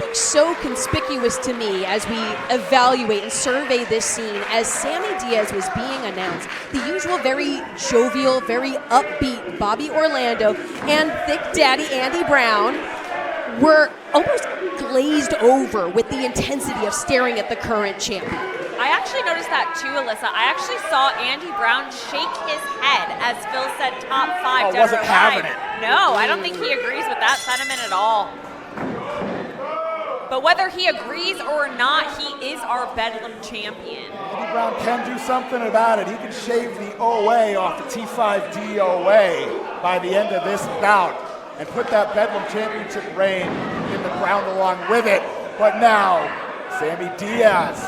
looks so conspicuous to me as we evaluate and survey this scene as Sammy Diaz was being announced. The usual very jovial, very upbeat Bobby Orlando and Thick Daddy Andy Brown were almost glazed over with the intensity of staring at the current champion. I actually noticed that too, Alyssa. I actually saw Andy Brown shake his head as Phil said top 5 dead or wasn't having alive. it. No, I don't think he agrees with that sentiment at all. But whether he agrees or not, he is our Bedlam champion. Andy Brown can do something about it. He can shave the OA off the T5 DOA by the end of this bout and put that Bedlam Championship reign in the ground along with it. But now, Sammy Diaz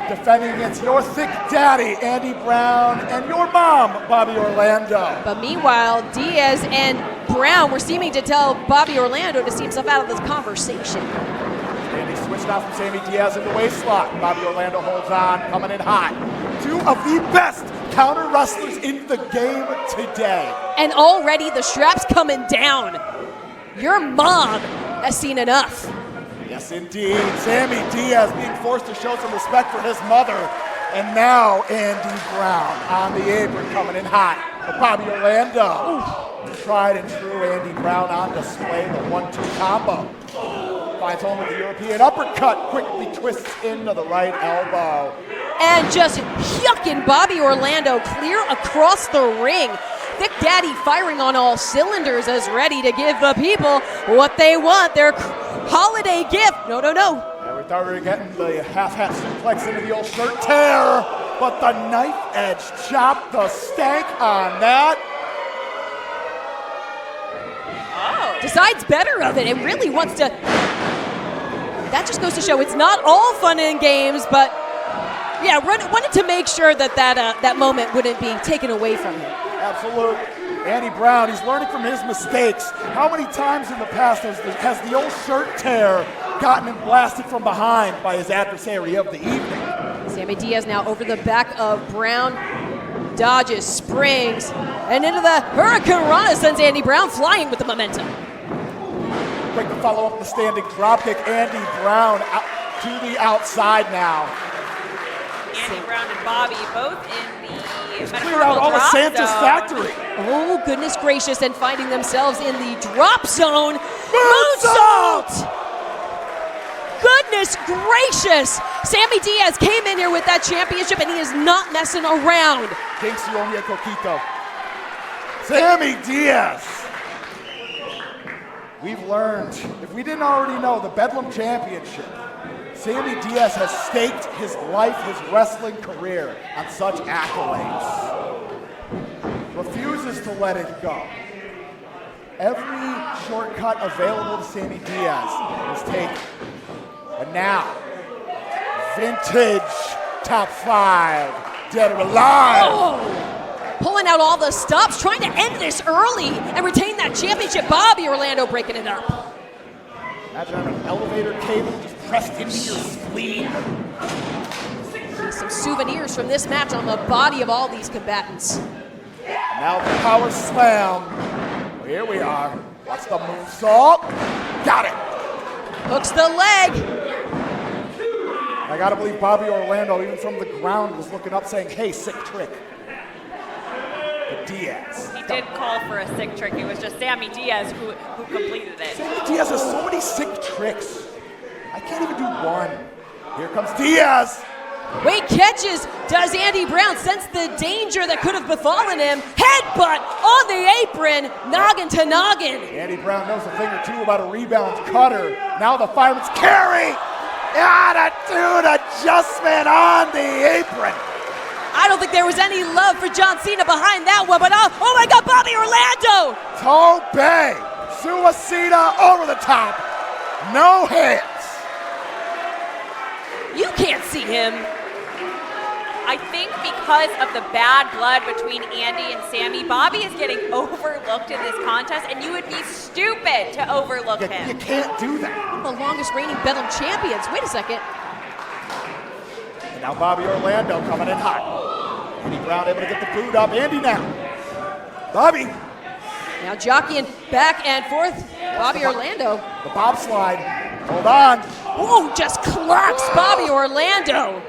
defending against your thick daddy, Andy Brown, and your mom, Bobby Orlando. But meanwhile, Diaz and Brown were seeming to tell Bobby Orlando to see himself out of this conversation. Andy switched out from Sammy Diaz in the waist lock. Bobby Orlando holds on, coming in hot. Two of the best counter wrestlers in the game today. And already the strap's coming down. Your mom has seen enough. Yes, indeed. Sammy Diaz being forced to show some respect for his mother. And now Andy Brown on the apron coming in hot for Bobby Orlando. Tried and true Andy Brown on display, the 1-2 combo. Finds home with the European uppercut, quickly twists into the right elbow. And just yucking Bobby Orlando clear across the ring. Thick Daddy firing on all cylinders as ready to give the people what they want, their holiday gift. No. Yeah, we thought we were getting the half-hat suplex into the old shirt tear, but the knife edge chop, the stank on that. Decides better of it and really wants to. That just goes to show it's not all fun and games, but yeah, wanted to make sure that moment wouldn't be taken away from him. Absolutely. Andy Brown, he's learning from his mistakes. How many times in the past has the old shirt tear gotten him blasted from behind by his adversary of the evening? Sammy Diaz now over the back of Brown, dodges, springs, and into the Hurricane Rana sends Andy Brown flying with the momentum. Quick to follow up the standing dropkick. Andy Brown out to the outside now. Andy Brown and Bobby both in the clear out all of Santa's factory. Oh, goodness gracious, and finding themselves in the drop zone. Moonsault! Goodness gracious! Sammy Diaz came in here with that championship and he is not messing around. King Coquito. Sammy Diaz. We've learned, if we didn't already know, the Bedlam Championship. Sammy Diaz has staked his life, his wrestling career on such accolades. Refuses to let it go. Every shortcut available to Sammy Diaz is taken. But now, vintage top 5, dead or alive. Oh. Pulling out all the stops, trying to end this early and retain that championship. Bobby Orlando breaking it up. Imagine an elevator cable just pressed into your spleen. Some souvenirs from this match on the body of all these combatants. Now the power slam. Well, here we are. Watch the moonsault. Got it. Hooks the leg. I gotta believe Bobby Orlando, even from the ground, was looking up saying, hey, sick trick. But Diaz. He did call for a sick trick. It was just Sammy Diaz who completed it. Sammy Diaz has so many sick tricks. I can't even do one. Here comes Diaz. Wait, catches. Does Andy Brown sense the danger that could have befallen him? Headbutt on the apron, noggin to noggin. Andy Brown knows a thing or two about a rebound cutter. Now the fireman's carry. Attitude adjustment on the apron. I don't think there was any love for John Cena behind that one, but oh my God, Bobby Orlando! Tope, Suicida over the top, no hands. You can't see him. I think because of the bad blood between Andy and Sammy, Bobby is getting overlooked in this contest, and you would be stupid to overlook him. You can't do that. The longest reigning Bedlam champions. Wait a second. And now Bobby Orlando coming in hot. Andy Brown able to get the boot up. Andy now. Bobby. Now jockeying back and forth. Bobby Orlando. The bobslide. Hold on. Oh, just clocks Bobby Orlando.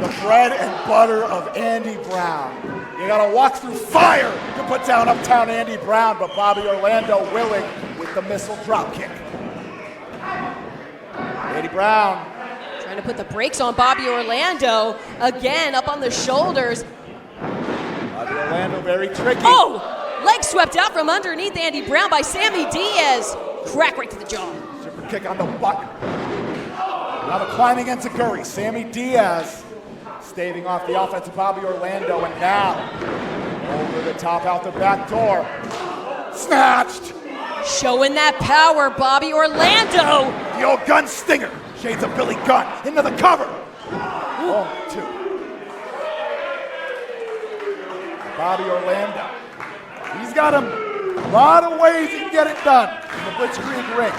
The bread and butter of Andy Brown. You gotta walk through fire to put down Uptown Andy Brown, but Bobby Orlando willing with the missile drop kick. Andy Brown. Trying to put the brakes on Bobby Orlando. Again, up on the shoulders. Bobby Orlando very tricky. Oh! Leg swept out from underneath Andy Brown by Sammy Diaz. Crack right to the jaw. Super kick on the butt. Now the climbing enziguri. Sammy Diaz staving off the offense of Bobby Orlando, and now over the top out the back door. Snatched. Showing that power, Bobby Orlando. The old gun stinger. Shades of Billy Gunn into the cover. 1, 2. Bobby Orlando. He's got a lot of ways he can get it done in the Blitzkrieg ring.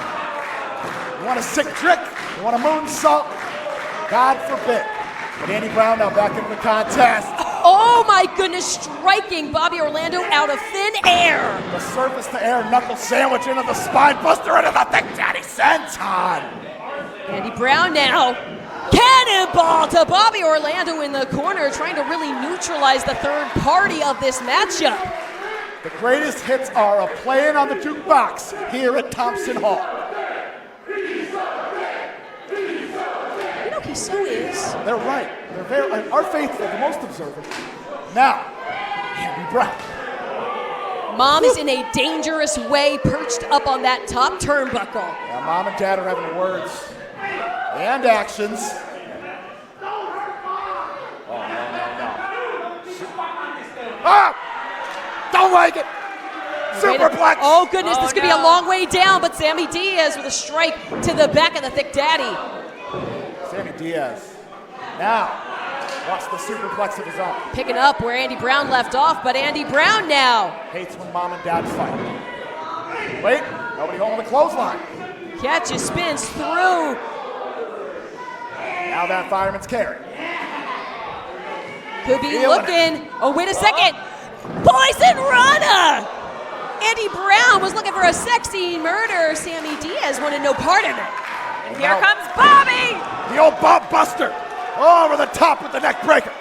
You want a sick trick? You want a moonsault? God forbid. But Andy Brown now back into the contest. Oh my goodness, striking Bobby Orlando out of thin air. The surface to air knuckle sandwich into the spine buster into the Thick Daddy senton. Andy Brown now. Cannonball to Bobby Orlando in the corner, trying to really neutralize the third party of this matchup. The greatest hits are playing on the jukebox here at Thompson Hall. You know, he so is. They're right. They're very, our faithful, the most observant. Now, Andy Brown. Mom is in a dangerous way, perched up on that top turnbuckle. Now, Mom and Dad are having words and actions. Oh, no. Ah! Don't like it! Superplex! Oh goodness, this could be a long way down, but Sammy Diaz with a strike to the back of the Thick Daddy. Sammy Diaz. Now, watch the superplex of his own. Picking up where Andy Brown left off, but Andy Brown now. Hates when Mom and Dad fight. Wait, nobody holding the clothesline. Catches, spins through. Now that fireman's carry. Could be Feeling looking. Oh, wait a second. Poison Rana! Andy Brown was looking for a sexy murder. Sammy Diaz wanted no part of it. And here comes Bobby! The old Bob Buster. Over the top with the neck breaker.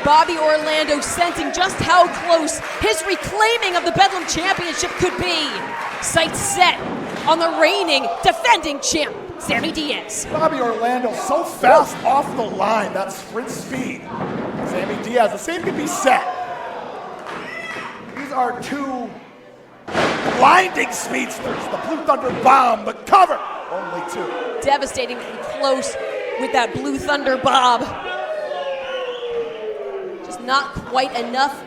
Bobby Orlando sensing just how close his reclaiming of the Bedlam Championship could be. Sights set on the reigning, defending champ, Sammy Diaz. Bobby Orlando so fast off the line, that sprint speed. Sammy Diaz, the same can be said. These are two blinding speedsters. The Blue Thunder Bomb, the cover, only 2. Devastatingly close with that Blue Thunder Bob. Just not quite enough.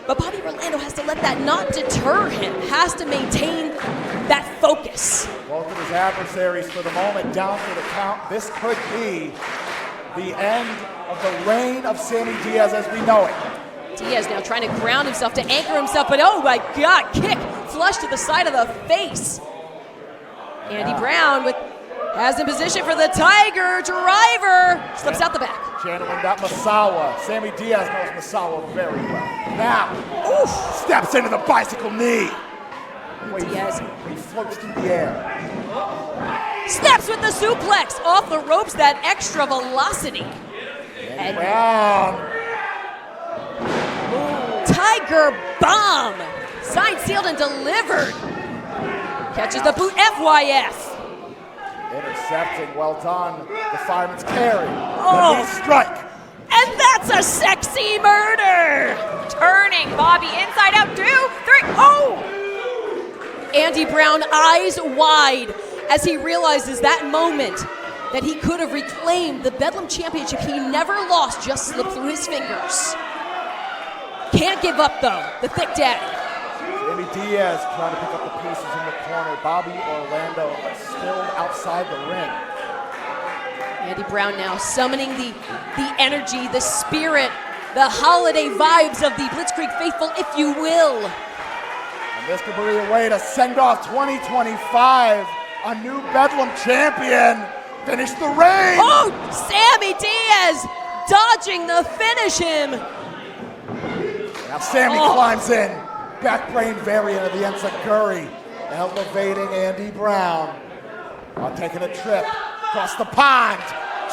But Bobby Orlando has to let that not deter him, has to maintain that focus. Both of his adversaries for the moment down for the count. This could be the end of the reign of Sammy Diaz as we know it. Diaz now trying to ground himself to anchor himself, but oh my God, kick flush to the side of the face. Andy Brown has in position for the Tiger Driver. Slips out the back. Channeling that Masawa. Sammy Diaz knows Masawa very well. Now, steps into the bicycle knee. Diaz. He floats through the air. Snaps with the suplex off the ropes, that extra velocity. And Brown. Tiger Bomb. Signed, sealed, and delivered. Catches the boot, FYF. Intercepting, well done. The fireman's carry. The knee strike. And that's a sexy murder. Turning Bobby inside out, 2, 3, oh! Andy Brown, eyes wide, as he realizes that moment that he could have reclaimed the Bedlam Championship he never lost just slipped through his fingers. Can't give up though, the Thick Daddy. Sammy Diaz trying to pick up the pieces in the corner. Bobby Orlando still outside the ring. Andy Brown now summoning the energy, the spirit, the holiday vibes of the Blitzkrieg faithful, if you will. And this could be a way to send off 2025. A new Bedlam champion. Finish the reign. Oh, Sammy Diaz dodging the finish him. Now Sammy climbs in. Backbrain variant of the enziguri, elevating Andy Brown. Taking a trip across the pond.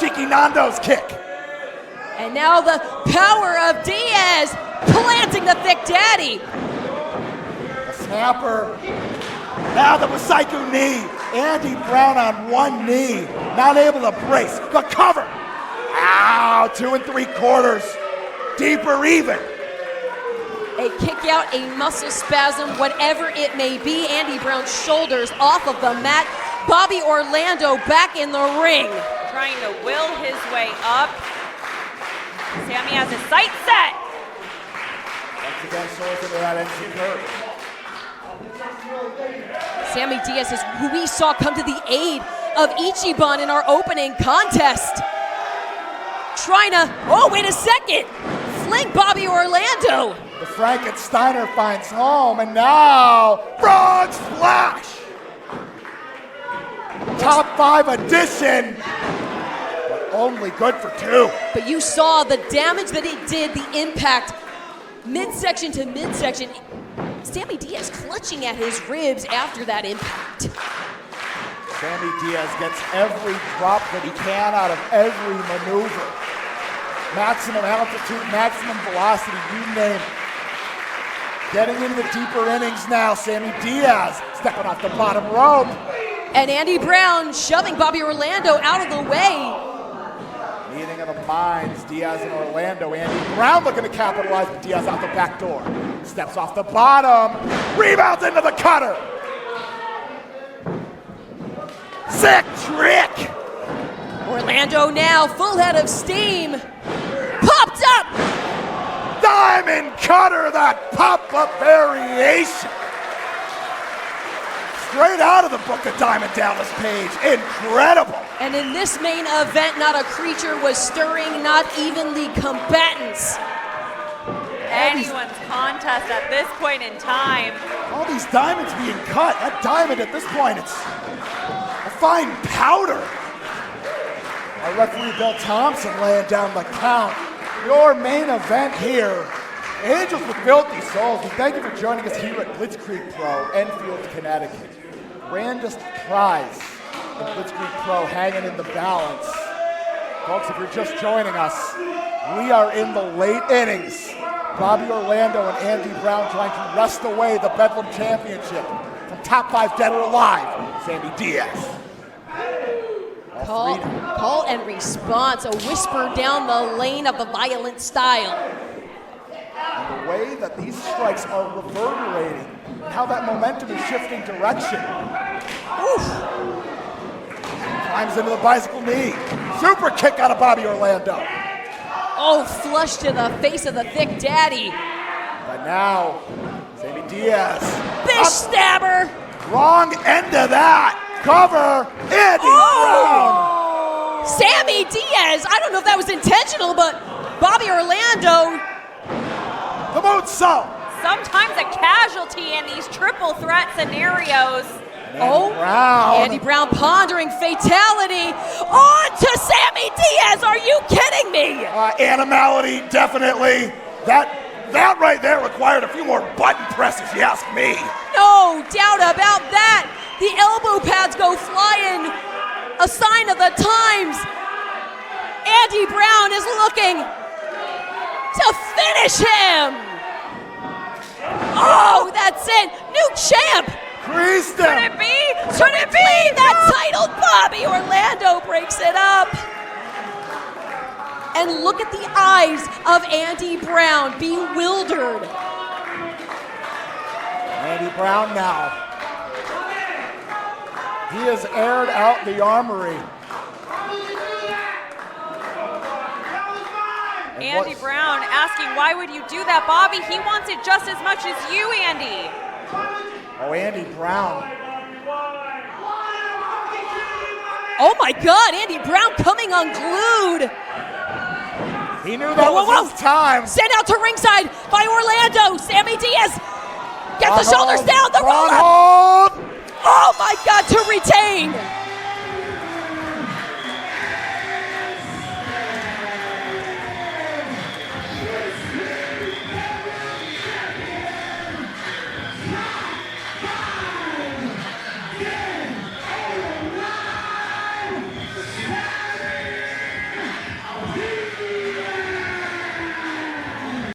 Cheeky Nando's kick. And now the power of Diaz planting the Thick Daddy. The snapper. Now the Psycho knee. Andy Brown on one knee. Not able to brace. The cover. Ow, 2 3/4. Deeper even. A kick out, a muscle spasm, whatever it may be. Andy Brown's shoulders off of the mat. Bobby Orlando back in the ring. Trying to will his way up. Sammy has his sights set. Once again, soars into that NC curve. Sammy Diaz is who we saw come to the aid of Ichiban in our opening contest. Trying to, oh, wait a second. Fling Bobby Orlando. The Frankensteiner finds home, and now frog splash. Top 5 edition, but only good for 2. But you saw the damage that it did, the impact, midsection to midsection. Sammy Diaz clutching at his ribs after that impact. Sammy Diaz gets every drop that he can out of every maneuver. Maximum altitude, maximum velocity, you name it. Getting into the deeper innings now, Sammy Diaz stepping off the bottom rope. And Andy Brown shoving Bobby Orlando out of the way. Meeting of the minds, Diaz and Orlando. Andy Brown looking to capitalize, but Diaz out the back door. Steps off the bottom, rebounds into the cutter. Sick trick. Orlando now full head of steam. Popped up. Diamond cutter, that pop-up variation. Straight out of the Book of Diamond Dallas Page. Incredible. And in this main event, not a creature was stirring, not even the combatants. Anyone's contest at this point in time. All these diamonds being cut. That diamond at this point, it's a fine powder. Our referee Bill Thompson laying down the count. Your main event here, Angels with Filthy Souls. We thank you for joining us here at Blitzkrieg Pro, Enfield, Connecticut. Grandest prize in Blitzkrieg Pro hanging in the balance. Folks, if you're just joining us, we are in the late innings. Bobby Orlando and Andy Brown trying to wrest away the Bedlam Championship from Top 5 Dead or Alive, Sammy Diaz. Call and response, a whisper down the lane of the violent style. And the way that these strikes are reverberating, and how that momentum is shifting direction. Oof. Climbs into the bicycle knee. Super kick out of Bobby Orlando. Oh, flush to the face of the Thick Daddy. But now, Sammy Diaz. Fish stabber. Wrong end of that. Cover, Andy Brown. Sammy Diaz, I don't know if that was intentional, but Bobby Orlando. The moonsault. Sometimes a casualty in these triple threat scenarios. Andy Brown pondering fatality. On to Sammy Diaz, are you kidding me? Animality, definitely. That right there required a few more button presses, if you ask me. No doubt about that. The elbow pads go flying, a sign of the times. Andy Brown is looking to finish him. Oh, that's it. New champ. Creased him. Could it be? Could it be that title? Bobby Orlando breaks it up. And look at the eyes of Andy Brown, bewildered. Andy Brown now. He has aired out the armory. Andy Brown asking, why would you do that, Bobby? He wants it just as much as you, Andy. Oh, Andy Brown. Oh my God, Andy Brown coming unglued. He knew that was his time. Sent out to ringside by Orlando. Sammy Diaz gets the shoulders down, the roll up. Hold. Oh my God, to retain.